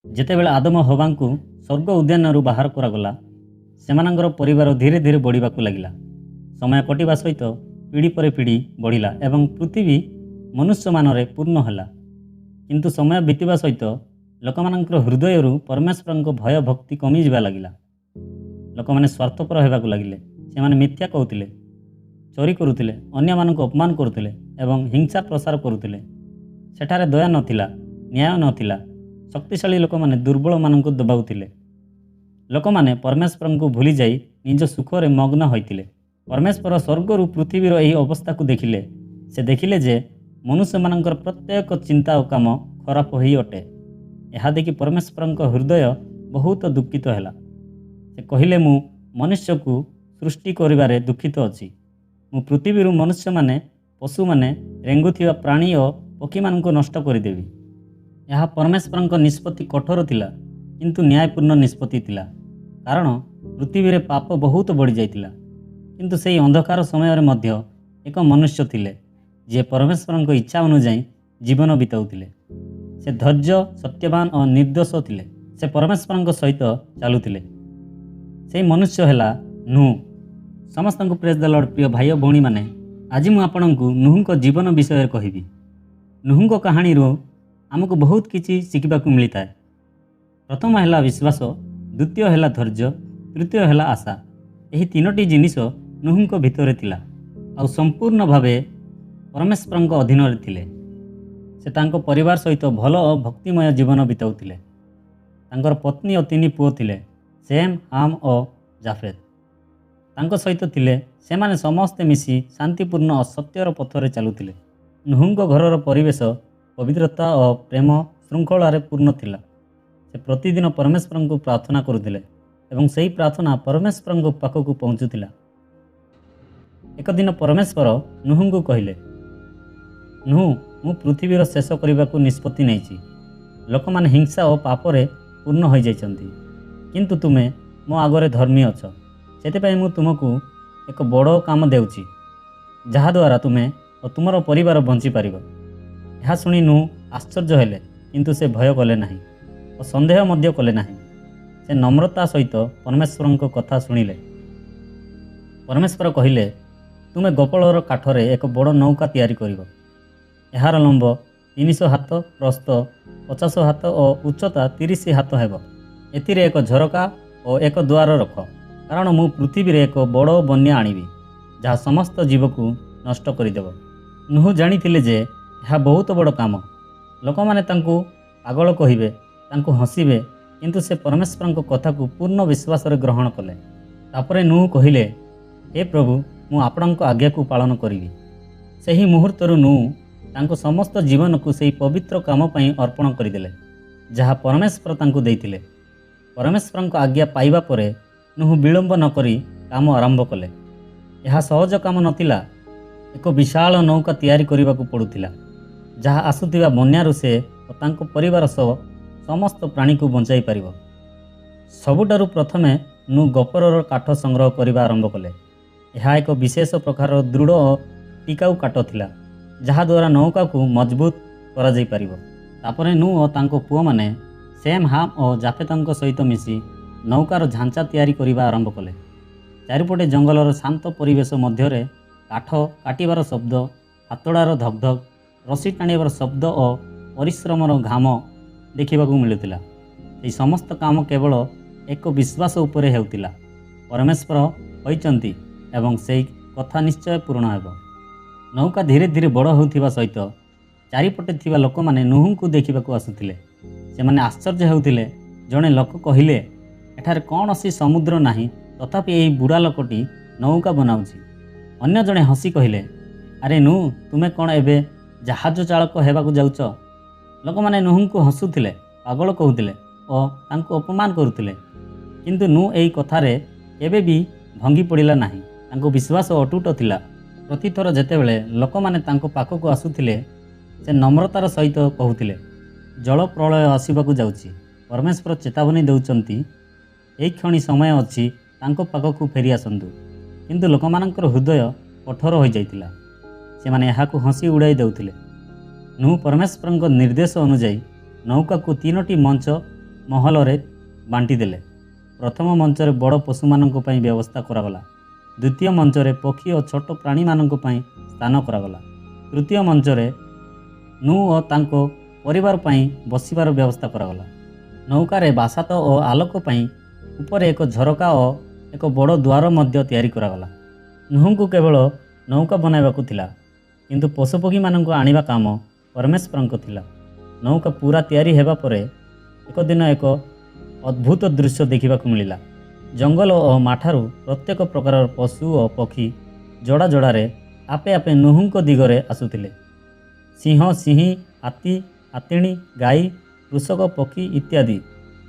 ଯେତେବେଳେ ଆଦମ ହବାଙ୍କୁ ସ୍ୱର୍ଗ ଉଦ୍ୟାନରୁ ବାହାର କରାଗଲା, ସେମାନଙ୍କର ପରିବାର ଧୀରେ ଧୀରେ ବଢ଼ିବାକୁ ଲାଗିଲା। ସମୟ କଟିବା ସହିତ ପିଢ଼ି ପରେ ପିଢ଼ି ବଢ଼ିଲା ଏବଂ ପୃଥିବୀ ମନୁଷ୍ୟମାନରେ ପୂର୍ଣ୍ଣ ହେଲା। କିନ୍ତୁ ସମୟ ବିତିବା ସହିତ ଲୋକମାନଙ୍କର ହୃଦୟରୁ ପରମେଶ୍ୱରଙ୍କ ଭୟ ଭକ୍ତି କମିଯିବା ଲାଗିଲା। ଲୋକମାନେ ସ୍ୱାର୍ଥପର ହେବାକୁ ଲାଗିଲେ। ସେମାନେ ମିଥ୍ୟା କହୁଥିଲେ, ଚୋରି କରୁଥିଲେ, ଅନ୍ୟମାନଙ୍କୁ ଅପମାନ କରୁଥିଲେ ଏବଂ ହିଂସା ପ୍ରସାର କରୁଥିଲେ। ସେଠାରେ ଦୟା ନଥିଲା, ନ୍ୟାୟ ନଥିଲା। ଶକ୍ତିଶାଳୀ ଲୋକମାନେ ଦୁର୍ବଳମାନଙ୍କୁ ଦବାଉଥିଲେ। ଲୋକମାନେ ପରମେଶ୍ୱରଙ୍କୁ ଭୁଲିଯାଇ ନିଜ ସୁଖରେ ମଗ୍ନ ହୋଇଥିଲେ। ପରମେଶ୍ୱର ସ୍ୱର୍ଗରୁ ପୃଥିବୀର ଏହି ଅବସ୍ଥାକୁ ଦେଖିଲେ। ସେ ଦେଖିଲେ ଯେ ମନୁଷ୍ୟମାନଙ୍କର ପ୍ରତ୍ୟେକ ଚିନ୍ତା ଓ କାମ ଖରାପ ହୋଇ ଅଟେ। ଏହା ଦେଖି ପରମେଶ୍ୱରଙ୍କ ହୃଦୟ ବହୁତ ଦୁଃଖିତ ହେଲା। ସେ କହିଲେ, ମୁଁ ମନୁଷ୍ୟକୁ ସୃଷ୍ଟି କରିବାରେ ଦୁଃଖିତ ଅଛି। ମୁଁ ପୃଥିବୀରୁ ମନୁଷ୍ୟମାନେ, ପଶୁମାନେ, ରେଙ୍ଗୁଥିବା ପ୍ରାଣୀ ଓ ପକ୍ଷୀମାନଙ୍କୁ ନଷ୍ଟ କରିଦେବି। ଏହା ପରମେଶ୍ୱରଙ୍କ ନିଷ୍ପତ୍ତି କଠୋର ଥିଲା, କିନ୍ତୁ ନ୍ୟାୟପୂର୍ଣ୍ଣ ନିଷ୍ପତ୍ତି ଥିଲା। କାରଣ ପୃଥିବୀରେ ପାପ ବହୁତ ବଢ଼ିଯାଇଥିଲା। କିନ୍ତୁ ସେହି ଅନ୍ଧକାର ସମୟରେ ମଧ୍ୟ ଏକ ମନୁଷ୍ୟ ଥିଲେ, ଯିଏ ପରମେଶ୍ୱରଙ୍କ ଇଚ୍ଛା ଅନୁଯାୟୀ ଜୀବନ ବିତାଉଥିଲେ। ସେ ଧୈର୍ଯ୍ୟ, ସତ୍ୟବାନ ଓ ନିର୍ଦ୍ଦୋଷ ଥିଲେ। ସେ ପରମେଶ୍ୱରଙ୍କ ସହିତ ଚାଲୁଥିଲେ। ସେହି ମନୁଷ୍ୟ ହେଲା ନୁହ୍। ସମସ୍ତଙ୍କୁ ପ୍ରେଜ୍ ଦ ଲର୍ଡ। ପ୍ରିୟ ଭାଇ ଓ ଭଉଣୀମାନେ, ଆଜି ମୁଁ ଆପଣଙ୍କୁ ନୁହଙ୍କ ଜୀବନ ବିଷୟରେ କହିବି। ନୁହଙ୍କ କାହାଣୀରୁ ଆମକୁ ବହୁତ କିଛି ଶିଖିବାକୁ ମିଳିଥାଏ। ପ୍ରଥମ ହେଲା ବିଶ୍ୱାସ, ଦ୍ୱିତୀୟ ହେଲା ଧୈର୍ଯ୍ୟ, ତୃତୀୟ ହେଲା ଆଶା। ଏହି ତିନୋଟି ଜିନିଷ ନୁହଙ୍କ ଭିତରେ ଥିଲା ଆଉ ସମ୍ପୂର୍ଣ୍ଣ ଭାବେ ପରମେଶ୍ୱରଙ୍କ ଅଧୀନରେ ଥିଲେ। ସେ ତାଙ୍କ ପରିବାର ସହିତ ଭଲ ଓ ଭକ୍ତିମୟ ଜୀବନ ବିତାଉଥିଲେ। ତାଙ୍କର ପତ୍ନୀ ଓ 3 ପୁଅ ଥିଲେ, ସେମ୍, ହାମ୍ ଓ ଜାଫେଦ୍। ତାଙ୍କ ସହିତ ଥିଲେ। ସେମାନେ ସମସ୍ତେ ମିଶି ଶାନ୍ତିପୂର୍ଣ୍ଣ ଓ ସତ୍ୟର ପଥରେ ଚାଲୁଥିଲେ। ନୁହଙ୍କ ଘରର ପରିବେଶ ପବିତ୍ରତା ଓ ପ୍ରେମ ଶୃଙ୍ଖଳାରେ ପୂର୍ଣ୍ଣ ଥିଲା। ସେ ପ୍ରତିଦିନ ପରମେଶ୍ୱରଙ୍କୁ ପ୍ରାର୍ଥନା କରୁଥିଲେ ଏବଂ ସେହି ପ୍ରାର୍ଥନା ପରମେଶ୍ୱରଙ୍କ ପାଖକୁ ପହଞ୍ଚୁଥିଲା। ଏକ ଦିନ ପରମେଶ୍ୱର ନୁହଙ୍କୁ କହିଲେ, ନୁହ୍, ମୁଁ ପୃଥିବୀର ଶେଷ କରିବାକୁ ନିଷ୍ପତ୍ତି ନେଇଛି। ଲୋକମାନେ ହିଂସା ଓ ପାପରେ ପୂର୍ଣ୍ଣ ହୋଇଯାଇଛନ୍ତି, କିନ୍ତୁ ତୁମେ ମୋ ଆଗରେ ଧର୍ମୀ ଅଛ। ସେଥିପାଇଁ ମୁଁ ତୁମକୁ ଏକ ବଡ଼ କାମ ଦେଉଛି, ଯାହାଦ୍ୱାରା ତୁମେ ଓ ତୁମର ପରିବାର ବଞ୍ଚିପାରିବ। ଏହା ଶୁଣି ନୁହ୍ ଆଶ୍ଚର୍ଯ୍ୟ ହେଲେ, କିନ୍ତୁ ସେ ଭୟ କଲେ ନାହିଁ ଓ ସନ୍ଦେହ ମଧ୍ୟ କଲେ ନାହିଁ। ସେ ନମ୍ରତା ସହିତ ପରମେଶ୍ୱରଙ୍କ କଥା ଶୁଣିଲେ। ପରମେଶ୍ୱର କହିଲେ, ତୁମେ ଗୋପାଳର କାଠରେ ଏକ ବଡ଼ ନୌକା ତିଆରି କରିବ। ଏହାର ଲମ୍ବ 300 ହାତ, ପ୍ରସ୍ଥ 50 ହାତ ଓ ଉଚ୍ଚତା 30 ହାତ ହେବ। ଏଥିରେ ଏକ ଝରକା ଓ ଏକ ଦ୍ୱାର ରଖ, କାରଣ ମୁଁ ପୃଥିବୀରେ ଏକ ବଡ଼ ବନ୍ୟା ଆଣିବି, ଯାହା ସମସ୍ତ ଜୀବକୁ ନଷ୍ଟ କରିଦେବ। ନୁହ୍ ଜାଣିଥିଲେ ଯେ ଏହା ବହୁତ ବଡ଼ କାମ। ଲୋକମାନେ ତାଙ୍କୁ ପାଗଳ କହିବେ, ତାଙ୍କୁ ହସିବେ, କିନ୍ତୁ ସେ ପରମେଶ୍ୱରଙ୍କ କଥାକୁ ପୂର୍ଣ୍ଣ ବିଶ୍ୱାସରେ ଗ୍ରହଣ କଲେ। ତାପରେ ନୁହ୍ କହିଲେ, ହେ ପ୍ରଭୁ, ମୁଁ ଆପଣଙ୍କ ଆଜ୍ଞାକୁ ପାଳନ କରିବି। ସେହି ମୁହୂର୍ତ୍ତରୁ ନୁହ୍ ତାଙ୍କ ସମସ୍ତ ଜୀବନକୁ ସେହି ପବିତ୍ର କାମ ପାଇଁ ଅର୍ପଣ କରିଦେଲେ, ଯାହା ପରମେଶ୍ୱର ତାଙ୍କୁ ଦେଇଥିଲେ। ପରମେଶ୍ୱରଙ୍କ ଆଜ୍ଞା ପାଇବା ପରେ ନୁହ୍ ବିଳମ୍ବ ନ କରି କାମ ଆରମ୍ଭ କଲେ। ଏହା ସହଜ କାମ ନଥିଲା। ଏକ ବିଶାଳ ନୌକା ତିଆରି କରିବାକୁ ପଡ଼ୁଥିଲା, ଯାହା ଆସୁଥିବା ବନ୍ୟାରୁ ସେ ଓ ତାଙ୍କ ପରିବାର ସହ ସମସ୍ତ ପ୍ରାଣୀକୁ ବଞ୍ଚାଇ ପାରିବ। ସବୁଠାରୁ ପ୍ରଥମେ ନୁହ୍ ଗୋପରର କାଠ ସଂଗ୍ରହ କରିବା ଆରମ୍ଭ କଲେ। ଏହା ଏକ ବିଶେଷ ପ୍ରକାରର ଦୃଢ଼ ଓ ଟିକାଉ କାଠ ଥିଲା, ଯାହାଦ୍ୱାରା ନୌକାକୁ ମଜବୁତ କରାଯାଇପାରିବ। ତାପରେ ନୁହ୍ ଓ ତାଙ୍କ ପୁଅମାନେ ସେମ୍, ହାମ୍ ଓ ଜାଫେଦଙ୍କ ସହିତ ମିଶି ନୌକାର ଝାଞ୍ଚା ତିଆରି କରିବା ଆରମ୍ଭ କଲେ। ଚାରିପଟେ ଜଙ୍ଗଲର ଶାନ୍ତ ପରିବେଶ ମଧ୍ୟରେ କାଠ କାଟିବାର ଶବ୍ଦ, ହାତୋଡ଼ାର ଧକ୍ଧକ୍, ରଶି ଟାଣିବାର ଶବ୍ଦ ଓ ପରିଶ୍ରମର ଘାମ ଦେଖିବାକୁ ମିଳୁଥିଲା। ଏହି ସମସ୍ତ କାମ କେବଳ ଏକ ବିଶ୍ୱାସ ଉପରେ ହେଉଥିଲା, ପରମେଶ୍ୱର କହିଛନ୍ତି ଏବଂ ସେହି କଥା ନିଶ୍ଚୟ ପୂରଣ ହେବ। ନୌକା ଧୀରେ ଧୀରେ ବଡ଼ ହେଉଥିବା ସହିତ ଚାରିପଟେ ଥିବା ଲୋକମାନେ ନୁହଙ୍କୁ ଦେଖିବାକୁ ଆସୁଥିଲେ। ସେମାନେ ଆଶ୍ଚର୍ଯ୍ୟ ହେଉଥିଲେ। ଜଣେ ଲୋକ କହିଲେ, ଏଠାରେ କୌଣସି ସମୁଦ୍ର ନାହିଁ, ତଥାପି ଏହି ବୁଢ଼ା ଲୋକଟି ନୌକା ବନାଉଛି। ଅନ୍ୟ ଜଣେ ହସି କହିଲେ, ଆରେ ନୁହ୍, ତୁମେ କ'ଣ ଏବେ ଜାହାଜ ଚାଳକ ହେବାକୁ ଯାଉଛ? ଲୋକମାନେ ନୁହଙ୍କୁ ହସୁଥିଲେ, ପାଗଳ କହୁଥିଲେ ଓ ତାଙ୍କୁ ଅପମାନ କରୁଥିଲେ। କିନ୍ତୁ ନୁହ୍ ଏହି କଥାରେ କେବେ ବି ଭଙ୍ଗି ପଡ଼ିଲା ନାହିଁ। ତାଙ୍କ ବିଶ୍ୱାସ ଅଟୁଟ ଥିଲା। ପ୍ରତିଥର ଯେତେବେଳେ ଲୋକମାନେ ତାଙ୍କ ପାଖକୁ ଆସୁଥିଲେ, ସେ ନମ୍ରତାର ସହିତ କହୁଥିଲେ, ଜଳ ପ୍ରଳୟ ଆସିବାକୁ ଯାଉଛି। ପରମେଶ୍ୱର ଚେତାବନୀ ଦେଉଛନ୍ତି, ଏହି କ୍ଷଣି ସମୟ ଅଛି, ତାଙ୍କ ପାଖକୁ ଫେରି ଆସନ୍ତୁ। କିନ୍ତୁ ଲୋକମାନଙ୍କର ହୃଦୟ କଠୋର ହୋଇଯାଇଥିଲା। ସେମାନେ ଏହାକୁ ହସି ଉଡ଼ାଇ ଦେଉଥିଲେ। ନୁହ୍ ପରମେଶ୍ୱରଙ୍କ ନିର୍ଦ୍ଦେଶ ଅନୁଯାୟୀ ନୌକାକୁ 3ଟି ମଞ୍ଚ ମହଲରେ ବାଣ୍ଟି ଦେଲେ। ପ୍ରଥମ ମଞ୍ଚରେ ବଡ଼ ପଶୁମାନଙ୍କ ପାଇଁ ବ୍ୟବସ୍ଥା କରାଗଲା। ଦ୍ୱିତୀୟ ମଞ୍ଚରେ ପକ୍ଷୀ ଓ ଛୋଟ ପ୍ରାଣୀମାନଙ୍କ ପାଇଁ ସ୍ଥାନ କରାଗଲା। ତୃତୀୟ ମଞ୍ଚରେ ନୂହ ଓ ତାଙ୍କ ପରିବାର ପାଇଁ ବସିବାର ବ୍ୟବସ୍ଥା କରାଗଲା। ନୌକାରେ ବାସାତ ଓ ଆଲୋକ ପାଇଁ ଉପରେ ଏକ ଝରକା ଓ ଏକ ବଡ଼ ଦ୍ୱାର ମଧ୍ୟ ତିଆରି କରାଗଲା। ନୂହଙ୍କୁ କେବଳ ନୌକା ବନାଇବାକୁ ଥିଲା, କିନ୍ତୁ ପଶୁପକ୍ଷୀମାନଙ୍କୁ ଆଣିବା କାମ ପରମେଶ୍ୱରଙ୍କ ଥିଲା। ନୌକା ପୁରା ତିଆରି ହେବା ପରେ ଏକ ଦିନ ଏକ ଅଦ୍ଭୁତ ଦୃଶ୍ୟ ଦେଖିବାକୁ ମିଳିଲା। ଜଙ୍ଗଲ ଓ ମାଠାରୁ ପ୍ରତ୍ୟେକ ପ୍ରକାରର ପଶୁ ଓ ପକ୍ଷୀ ଯୋଡ଼ା ଯୋଡ଼ାରେ ଆପେ ଆପେ ନୂହଙ୍କ ଦିଗରେ ଆସୁଥିଲେ। ସିଂହ, ସିଂହୀ, ହାତୀ, ହାତିଣୀ, ଗାଈ, କୃଷକ ପକ୍ଷୀ ଇତ୍ୟାଦି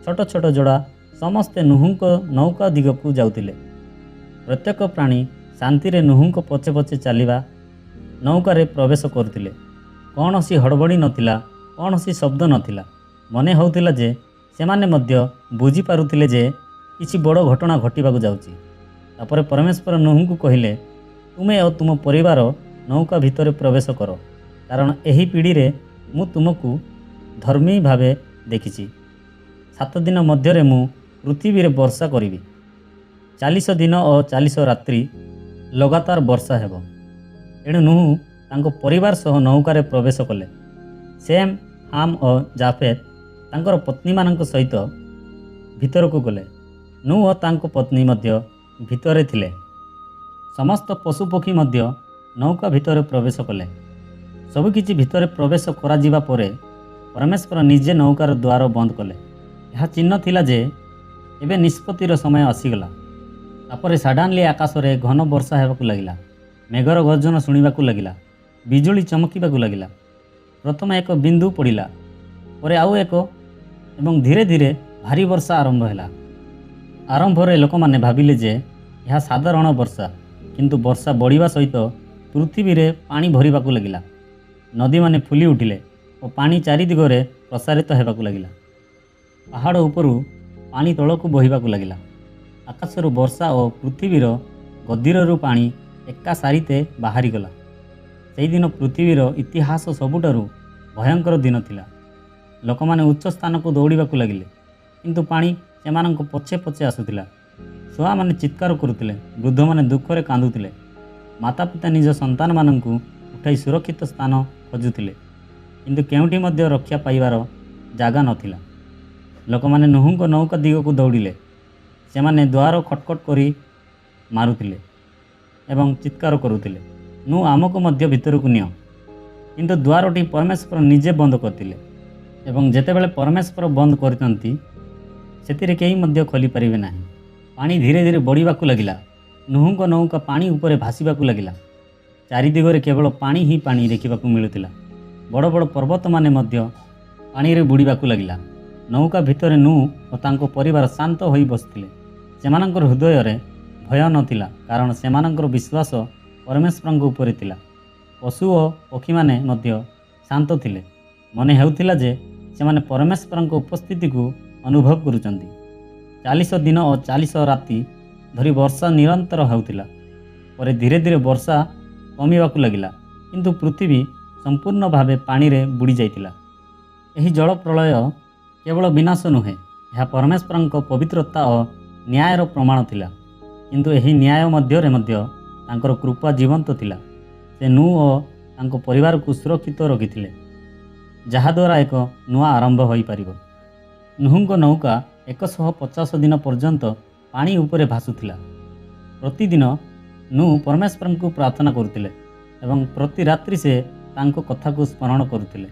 ଛୋଟ ଛୋଟ ଯୋଡ଼ା ସମସ୍ତେ ନୂହଙ୍କ ନୌକା ଦିଗକୁ ଯାଉଥିଲେ। ପ୍ରତ୍ୟେକ ପ୍ରାଣୀ ଶାନ୍ତିରେ ନୂହଙ୍କ ପଛେ ପଛେ ଚାଲିବା ନୌକାରେ ପ୍ରବେଶ କରୁଥିଲେ। କୌଣସି ହଡ଼ବଡ଼ି ନଥିଲା, କୌଣସି ଶବ୍ଦ ନଥିଲା। ମନେ ହେଉଥିଲା ଯେ ସେମାନେ ମଧ୍ୟ ବୁଝିପାରୁଥିଲେ ଯେ କିଛି ବଡ଼ ଘଟଣା ଘଟିବାକୁ ଯାଉଛି। ତାପରେ ପରମେଶ୍ୱର ନୂହଙ୍କୁ କହିଲେ, ତୁମେ ଓ ତୁମ ପରିବାର ନୌକା ଭିତରେ ପ୍ରବେଶ କର, କାରଣ ଏହି ପିଢ଼ିରେ ମୁଁ ତୁମକୁ ଧର୍ମୀ ଭାବେ ଦେଖିଛି। 7 ଦିନ ମଧ୍ୟରେ ମୁଁ ପୃଥିବୀରେ ବର୍ଷା କରିବି। 40 ଦିନ ଓ 40 ରାତ୍ରି ଲଗାତାର ବର୍ଷା ହେବ। ଏଣୁ ନୂହ ତାଙ୍କ ପରିବାର ସହ ନୌକାରେ ପ୍ରବେଶ କଲେ। ସେମ୍, ହାମ୍ ଓ ଜାଫେତ୍ ତାଙ୍କର ପତ୍ନୀମାନଙ୍କ ସହିତ ଭିତରକୁ ଗଲେ। ନୂହ ଓ ତାଙ୍କ ପତ୍ନୀ ମଧ୍ୟ ଭିତରେ ଥିଲେ। ସମସ୍ତ ପଶୁପକ୍ଷୀ ମଧ୍ୟ ନୌକା ଭିତରେ ପ୍ରବେଶ କଲେ। ସବୁକିଛି ଭିତରେ ପ୍ରବେଶ କରାଯିବା ପରେ ପରମେଶ୍ୱର ନିଜେ ନୌକାର ଦ୍ୱାର ବନ୍ଦ କଲେ। ଏହା ଚିହ୍ନ ଥିଲା ଯେ ଏବେ ନିଷ୍ପତ୍ତିର ସମୟ ଆସିଗଲା। ତାପରେ ସଡନ୍ଲି ଆକାଶରେ ଘନ ବର୍ଷା ହେବାକୁ ଲାଗିଲା। ମେଘର ଗର୍ଜନ ଶୁଣିବାକୁ ଲାଗିଲା। ବିଜୁଳି ଚମକିବାକୁ ଲାଗିଲା। ପ୍ରଥମେ ଏକ ବିନ୍ଦୁ ପଡ଼ିଲା, ପରେ ଆଉ ଏକ, ଏବଂ ଧୀରେ ଧୀରେ ଭାରି ବର୍ଷା ଆରମ୍ଭ ହେଲା। ଆରମ୍ଭରେ ଲୋକମାନେ ଭାବିଲେ ଯେ ଏହା ସାଧାରଣ ବର୍ଷା, କିନ୍ତୁ ବର୍ଷା ବଢ଼ିବା ସହିତ ପୃଥିବୀରେ ପାଣି ଭରିବାକୁ ଲାଗିଲା। ନଦୀମାନେ ଫୁଲି ଉଠିଲେ ଓ ପାଣି ଚାରିଦିଗରେ ପ୍ରସାରିତ ହେବାକୁ ଲାଗିଲା। ପାହାଡ଼ ଉପରୁ ପାଣି ତଳକୁ ବହିବାକୁ ଲାଗିଲା। ଆକାଶରୁ ବର୍ଷା ଓ ପୃଥିବୀର ଗଦିରରୁ ପାଣି ଏକା ସାରିତେ ବାହାରିଗଲା। ସେହିଦିନ ପୃଥିବୀର ଇତିହାସ ସବୁଠାରୁ ଭୟଙ୍କର ଦିନ ଥିଲା। ଲୋକମାନେ ଉଚ୍ଚ ସ୍ଥାନକୁ ଦୌଡ଼ିବାକୁ ଲାଗିଲେ, କିନ୍ତୁ ପାଣି ସେମାନଙ୍କ ପଛେ ପଛେ ଆସୁଥିଲା। ଛୁଆମାନେ ଚିତ୍କାର କରୁଥିଲେ, ବୃଦ୍ଧମାନେ ଦୁଃଖରେ କାନ୍ଦୁଥିଲେ। ମାତା ପିତା ନିଜ ସନ୍ତାନମାନଙ୍କୁ ଉଠାଇ ସୁରକ୍ଷିତ ସ୍ଥାନ ଖୋଜୁଥିଲେ, କିନ୍ତୁ କେଉଁଠି ମଧ୍ୟ ରକ୍ଷା ପାଇବାର ଜାଗା ନଥିଲା। ଲୋକମାନେ ନୂହଙ୍କ ନୌକା ଦିଗକୁ ଦୌଡ଼ିଲେ। ସେମାନେ ଦ୍ୱାର ଖଟଖଟ କରି ମାରୁଥିଲେ ଏବଂ ଚିତ୍କାର କରୁଥିଲେ, ନୂହ ଆମକୁ ମଧ୍ୟ ଭିତରକୁ ନିଅ। କିନ୍ତୁ ଦ୍ୱାରଟି ପରମେଶ୍ୱର ନିଜେ ବନ୍ଦ କରିଥିଲେ, ଏବଂ ଯେତେବେଳେ ପରମେଶ୍ୱର ବନ୍ଦ କରିଛନ୍ତି ସେଥିରେ କେହି ମଧ୍ୟ ଖୋଲିପାରିବେ ନାହିଁ। ପାଣି ଧୀରେ ଧୀରେ ବଢ଼ିବାକୁ ଲାଗିଲା। ନୂହଙ୍କ ନୌକା ପାଣି ଉପରେ ଭାସିବାକୁ ଲାଗିଲା। ଚାରିଦିଗରେ କେବଳ ପାଣି ହିଁ ପାଣି ଦେଖିବାକୁ ମିଳୁଥିଲା। ବଡ଼ ବଡ଼ ପର୍ବତମାନେ ମଧ୍ୟ ପାଣିରେ ବୁଡ଼ିବାକୁ ଲାଗିଲା। ନୌକା ଭିତରେ ନୂହ ଓ ତାଙ୍କ ପରିବାର ଶାନ୍ତ ହୋଇ ବସିଥିଲେ। ସେମାନଙ୍କର ହୃଦୟରେ ଭୟ ନଥିଲା, କାରଣ ସେମାନଙ୍କର ବିଶ୍ୱାସ ପରମେଶ୍ୱରଙ୍କ ଉପରେ ଥିଲା। ପଶୁ ଓ ପକ୍ଷୀମାନେ ମଧ୍ୟ ଶାନ୍ତ ଥିଲେ। ମନେ ହେଉଥିଲା ଯେ ସେମାନେ ପରମେଶ୍ୱରଙ୍କ ଉପସ୍ଥିତିକୁ ଅନୁଭବ କରୁଛନ୍ତି। 40 ଦିନ ଓ 40 ରାତି ଧରି ବର୍ଷା ନିରନ୍ତର ହେଉଥିଲା। ପରେ ଧୀରେ ଧୀରେ ବର୍ଷା କମିବାକୁ ଲାଗିଲା, କିନ୍ତୁ ପୃଥିବୀ ସମ୍ପୂର୍ଣ୍ଣ ଭାବେ ପାଣିରେ ବୁଡ଼ି ଯାଇଥିଲା। ଏହି ଜଳ ପ୍ରଳୟ କେବଳ ବିନାଶ ନୁହେଁ, ଏହା ପରମେଶ୍ୱରଙ୍କ ପବିତ୍ରତା ଓ ନ୍ୟାୟର ପ୍ରମାଣ ଥିଲା। କିନ୍ତୁ ଏହି ନ୍ୟାୟ ମଧ୍ୟରେ ମଧ୍ୟ ତାଙ୍କର କୃପା ଜୀବନ୍ତ ଥିଲା। ସେ ନୂହ ଓ ତାଙ୍କ ପରିବାରକୁ ସୁରକ୍ଷିତ ରଖିଥିଲେ, ଯାହାଦ୍ୱାରା ଏକ ନୂଆ ଆରମ୍ଭ ହୋଇପାରିବ। ନୂହଙ୍କ ନୌକା 150 ଦିନ ପର୍ଯ୍ୟନ୍ତ ପାଣି ଉପରେ ଭାସୁଥିଲା। ପ୍ରତିଦିନ ନୂହ ପରମେଶ୍ୱରଙ୍କୁ ପ୍ରାର୍ଥନା କରୁଥିଲେ ଏବଂ ପ୍ରତି ରାତ୍ରି ସେ ତାଙ୍କ କଥାକୁ ସ୍ମରଣ କରୁଥିଲେ।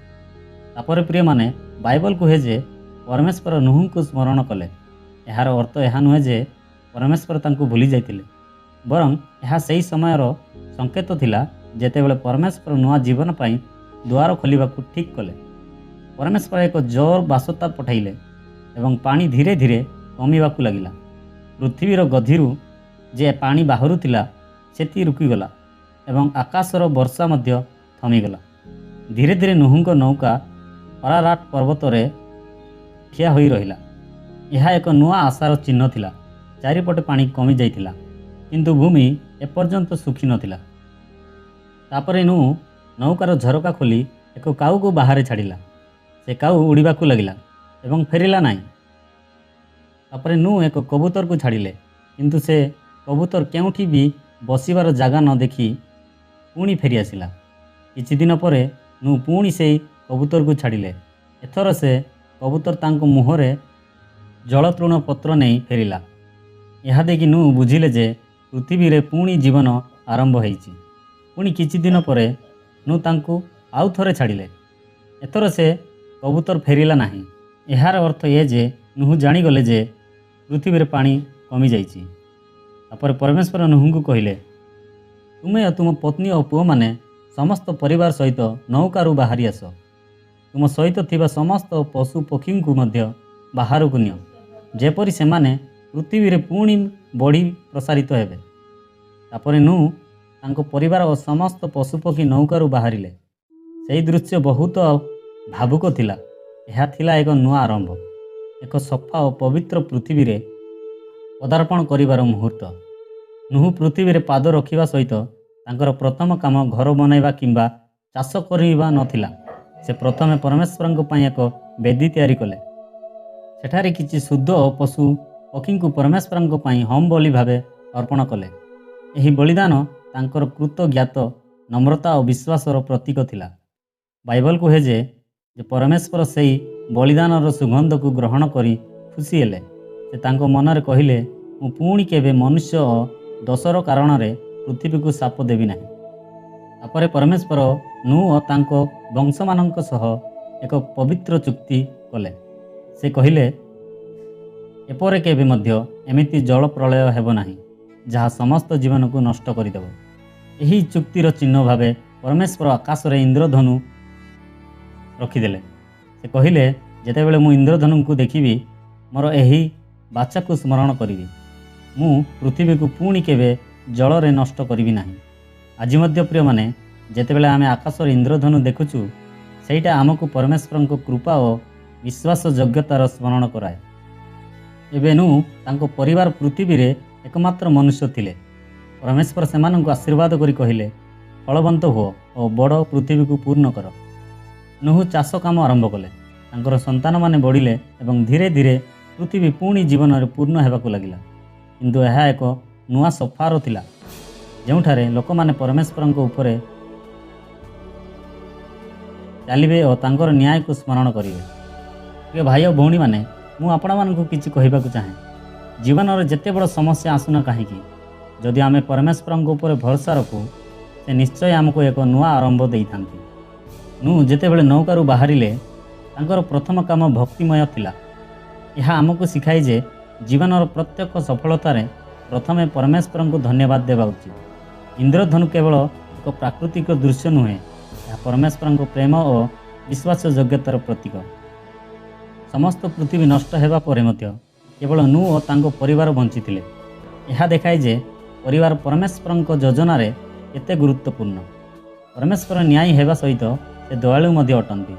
ତାପରେ ପ୍ରିୟମାନେ, ବାଇବଲ କୁହେ ଯେ ପରମେଶ୍ୱର ନୂହଙ୍କୁ ସ୍ମରଣ କଲେ। ଏହାର ଅର୍ଥ ଏହା ନୁହେଁ ଯେ ପରମେଶ୍ୱର ତାଙ୍କୁ ଭୁଲି ଯାଇଥିଲେ, ବରଂ ଏହା ସେହି ସମୟର ସଂକେତ ଥିଲା ଯେତେବେଳେ ପରମେଶ୍ୱର ନୂଆ ଜୀବନ ପାଇଁ ଦ୍ୱାର ଖୋଲିବାକୁ ଠିକ୍ କଲେ। ପରମେଶ୍ୱର ଏକ ଜୋର ବାସତା ପଠାଇଲେ ଏବଂ ପାଣି ଧୀରେ ଧୀରେ କମିବାକୁ ଲାଗିଲା। ପୃଥିବୀର ଗଧିରୁ ଯେ ପାଣି ବାହାରୁଥିଲା ସେଠି ରୁକିଗଲା ଏବଂ ଆକାଶର ବର୍ଷା ମଧ୍ୟ ଥମିଗଲା। ଧୀରେ ଧୀରେ ନୂହଙ୍କ ନୌକା ଅରାରାଟ ପର୍ବତରେ ଠିଆ ହୋଇ ରହିଲା। ଏହା ଏକ ନୂଆ ଆଶାର ଚିହ୍ନ ଥିଲା। ଚାରିପଟେ ପାଣି କମିଯାଇଥିଲା, କିନ୍ତୁ ଭୂମି ଏପର୍ଯ୍ୟନ୍ତ ଶୁଖି ନଥିଲା। ତାପରେ ନୂହ ନୌକାର ଝରକା ଖୋଲି ଏକ କାଉକୁ ବାହାରେ ଛାଡ଼ିଲା। ସେ କାଉ ଉଡ଼ିବାକୁ ଲାଗିଲା ଏବଂ ଫେରିଲା ନାହିଁ। ତାପରେ ନୁ ଏକ କବୁତରକୁ ଛାଡ଼ିଲେ, କିନ୍ତୁ ସେ କବୁତର କେଉଁଠି ବି ବସିବାର ଜାଗା ନ ଦେଖି ପୁଣି ଫେରି ଆସିଲା। କିଛି ଦିନ ପରେ ନୁ ପୁଣି ସେଇ କବୁତରକୁ ଛାଡ଼ିଲେ। ଏଥର ସେ କବୁତର ତାଙ୍କ ମୁହଁରେ ଜଳତୃଣ ପତ୍ର ନେଇ ଫେରିଲା। ଏହା ଦେଖି ନୁ ବୁଝିଲେ ଯେ ପୃଥିବୀରେ ପୁଣି ଜୀବନ ଆରମ୍ଭ ହୋଇଛି। ପୁଣି କିଛି ଦିନ ପରେ ନୁ ତାଙ୍କୁ ଆଉ ଥରେ ଛାଡ଼ିଲେ। ଏଥର ସେ କବୁତର ଫେରିଲା ନାହିଁ। ଏହାର ଅର୍ଥ ଏ ଯେ ନୁହୁ ଜାଣିଗଲେ ଯେ ପୃଥିବୀରେ ପାଣି କମିଯାଇଛି। ତାପରେ ପରମେଶ୍ୱର ନୁହୁଙ୍କୁ କହିଲେ, ତୁମେ ଓ ତୁମ ପତ୍ନୀ ଓ ପୁଅମାନେ ସମସ୍ତ ପରିବାର ସହିତ ନୌକାରୁ ବାହାରି ଆସ। ତୁମ ସହିତ ଥିବା ସମସ୍ତ ପଶୁ ପକ୍ଷୀଙ୍କୁ ମଧ୍ୟ ବାହାରକୁ ନିଅ, ଯେପରି ସେମାନେ ପୃଥିବୀରେ ପୁଣି ବଢ଼ି ପ୍ରସାରିତ ହେବେ। ତାପରେ ନୁ ତାଙ୍କ ପରିବାର ଓ ସମସ୍ତ ପଶୁପକ୍ଷୀ ନୌକାରୁ ବାହାରିଲେ। ସେହି ଦୃଶ୍ୟ ବହୁତ ଭାବୁକ ଥିଲା। ଏହା ଥିଲା ଏକ ନୂଆ ଆରମ୍ଭ, ଏକ ସଫା ଓ ପବିତ୍ର ପୃଥିବୀରେ ପଦାର୍ପଣ କରିବାର ମୁହୂର୍ତ୍ତ। ନୁହୁ ପୃଥିବୀରେ ପାଦ ରଖିବା ସହିତ ତାଙ୍କର ପ୍ରଥମ କାମ ଘର ବନାଇବା କିମ୍ବା ଚାଷ କରିବା ନଥିଲା। ସେ ପ୍ରଥମେ ପରମେଶ୍ୱରଙ୍କ ପାଇଁ ଏକ ବେଦୀ ତିଆରି କଲେ। ସେଠାରେ କିଛି ଶୁଦ୍ଧ ପଶୁ ପକ୍ଷୀଙ୍କୁ ପରମେଶ୍ୱରଙ୍କ ପାଇଁ ହୋମ ବଳି ଭାବେ ଅର୍ପଣ କଲେ। ଏହି ବଳିଦାନ ତାଙ୍କର କୃତଜ୍ଞାତ, ନମ୍ରତା ଓ ବିଶ୍ୱାସର ପ୍ରତୀକ ଥିଲା। ବାଇବଲ କୁହେ ଯେ ପରମେଶ୍ୱର ସେହି ବଳିଦାନର ସୁଗନ୍ଧକୁ ଗ୍ରହଣ କରି ଖୁସି ହେଲେ। ସେ ତାଙ୍କ ମନରେ କହିଲେ, ମୁଁ ପୁଣି କେବେ ମନୁଷ୍ୟ ଓ ଦୋଷର କାରଣରେ ପୃଥିବୀକୁ ଶାପ ଦେବି ନାହିଁ। ତାପରେ ପରମେଶ୍ୱର ନୁ ଓ ତାଙ୍କ ବଂଶମାନଙ୍କ ସହ ଏକ ପବିତ୍ର ଚୁକ୍ତି କଲେ। ସେ କହିଲେ, ଏପରେ କେବେ ମଧ୍ୟ ଏମିତି ଜଳ ପ୍ରଳୟ ହେବ ନାହିଁ ଯାହା ସମସ୍ତ ଜୀବନକୁ ନଷ୍ଟ କରିଦେବ। ଏହି ଚୁକ୍ତିର ଚିହ୍ନ ଭାବେ ପରମେଶ୍ୱର ଆକାଶରେ ଇନ୍ଦ୍ରଧନୁ ରଖିଦେଲେ। ସେ କହିଲେ, ଯେତେବେଳେ ମୁଁ ଇନ୍ଦ୍ରଧନୁଙ୍କୁ ଦେଖିବି, ମୋର ଏହି ବାଚାକୁ ସ୍ମରଣ କରିବି। ମୁଁ ପୃଥିବୀକୁ ପୁଣି କେବେ ଜଳରେ ନଷ୍ଟ କରିବି ନାହିଁ। ଆଜି ମଧ୍ୟ ପ୍ରିୟମାନେ, ଯେତେବେଳେ ଆମେ ଆକାଶରେ ଇନ୍ଦ୍ରଧନୁ ଦେଖୁଛୁ, ସେଇଟା ଆମକୁ ପରମେଶ୍ୱରଙ୍କ କୃପା ଓ ବିଶ୍ୱାସ ଯୋଗ୍ୟତାର ସ୍ମରଣ କରାଏ। ଏବେ ନୁ ତାଙ୍କ ପରିବାର ପୃଥିବୀରେ ଏକମାତ୍ର ମନୁଷ୍ୟ ଥିଲେ। ପରମେଶ୍ୱର ସେମାନଙ୍କୁ ଆଶୀର୍ବାଦ କରି କହିଲେ, ଫଳବନ୍ତ ହୁଅ ଓ ବଡ଼ ପୃଥିବୀକୁ ପୂର୍ଣ୍ଣ କର। ନୁହୁ ଚାଷ କାମ ଆରମ୍ଭ କଲେ। ତାଙ୍କର ସନ୍ତାନମାନେ ବଢ଼ିଲେ ଏବଂ ଧୀରେ ଧୀରେ ପୃଥିବୀ ପୁଣି ଜୀବନରେ ପୂର୍ଣ୍ଣ ହେବାକୁ ଲାଗିଲା। କିନ୍ତୁ ଏହା ଏକ ନୂଆ ସଫର ଥିଲା, ଯେଉଁଠାରେ ଲୋକମାନେ ପରମେଶ୍ୱରଙ୍କ ଉପରେ ଚାଲିବେ ଓ ତାଙ୍କର ନ୍ୟାୟକୁ ସ୍ମରଣ କରିବେ। ପ୍ରିୟ ଭାଇ ଓ ଭଉଣୀମାନେ, ମୁଁ ଆପଣମାନଙ୍କୁ କିଛି କହିବାକୁ ଚାହେଁ। ଜୀବନର ଯେତେ ବଡ଼ ସମସ୍ୟା ଆସୁନା କାହିଁକି, ଯଦି ଆମେ ପରମେଶ୍ୱରଙ୍କ ଉପରେ ଭରସା ରଖୁ, ସେ ନିଶ୍ଚୟ ଆମକୁ ଏକ ନୂଆ ଆରମ୍ଭ ଦେଇଥାନ୍ତି। ନୁ ଯେତେବେଳେ ନୌକାରୁ ବାହାରିଲେ, ତାଙ୍କର ପ୍ରଥମ କାମ ଭକ୍ତିମୟ ଥିଲା। ଏହା ଆମକୁ ଶିଖାଏ ଯେ ଜୀବନର ପ୍ରତ୍ୟେକ ସଫଳତାରେ ପ୍ରଥମେ ପରମେଶ୍ୱରଙ୍କୁ ଧନ୍ୟବାଦ ଦେବା ଉଚିତ। ଇନ୍ଦ୍ରଧନୁ କେବଳ ଏକ ପ୍ରାକୃତିକ ଦୃଶ୍ୟ ନୁହେଁ, ଏହା ପରମେଶ୍ୱରଙ୍କ ପ୍ରେମ ଓ ବିଶ୍ୱାସ ଯୋଗ୍ୟତାର ପ୍ରତୀକ। ସମସ୍ତ ପୃଥିବୀ ନଷ୍ଟ ହେବା ପରେ ମଧ୍ୟ କେବଳ ନୁ ଓ ତାଙ୍କ ପରିବାର ବଞ୍ଚିଥିଲେ। ଏହା ଦେଖାଏ ଯେ ପରିବାର ପରମେଶ୍ୱରଙ୍କ ଯୋଜନାରେ କେତେ ଗୁରୁତ୍ୱପୂର୍ଣ୍ଣ। ପରମେଶ୍ୱର ନ୍ୟାୟୀ ହେବା ସହିତ ସେ ଦୟାଳୁ ମଧ୍ୟ ଅଟନ୍ତି।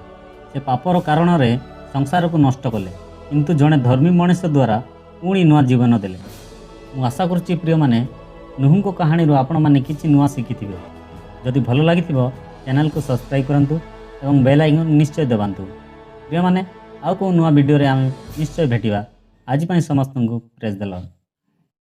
ସେ ପାପର କାରଣରେ ସଂସାରକୁ ନଷ୍ଟ କଲେ, କିନ୍ତୁ ଜଣେ ଧର୍ମୀ ମଣିଷ ଦ୍ୱାରା ପୁଣି ନୂଆ ଜୀବନ ଦେଲେ। ମୁଁ ଆଶା କରୁଛି ପ୍ରିୟମାନେ, ନୁହୁଙ୍କ କାହାଣୀରୁ ଆପଣମାନେ କିଛି ନୂଆ ଶିଖିଥିବେ। ଯଦି ଭଲ ଲାଗିଥିବ, ଚ୍ୟାନେଲକୁ ସବସ୍କ୍ରାଇବ୍ କରନ୍ତୁ ଏବଂ ବେଲ୍ ଆଇକନ୍ ନିଶ୍ଚୟ ଦବାନ୍ତୁ। ପ୍ରିୟମାନେ, ଆଉ କେଉଁ ନୂଆ ଭିଡ଼ିଓରେ ଆମେ ନିଶ୍ଚୟ ଭେଟିବା। ଆଜି ପାଇଁ ସମସ୍ତଙ୍କୁ ପ୍ରେଜ୍ ଦ ଲର୍ଡ।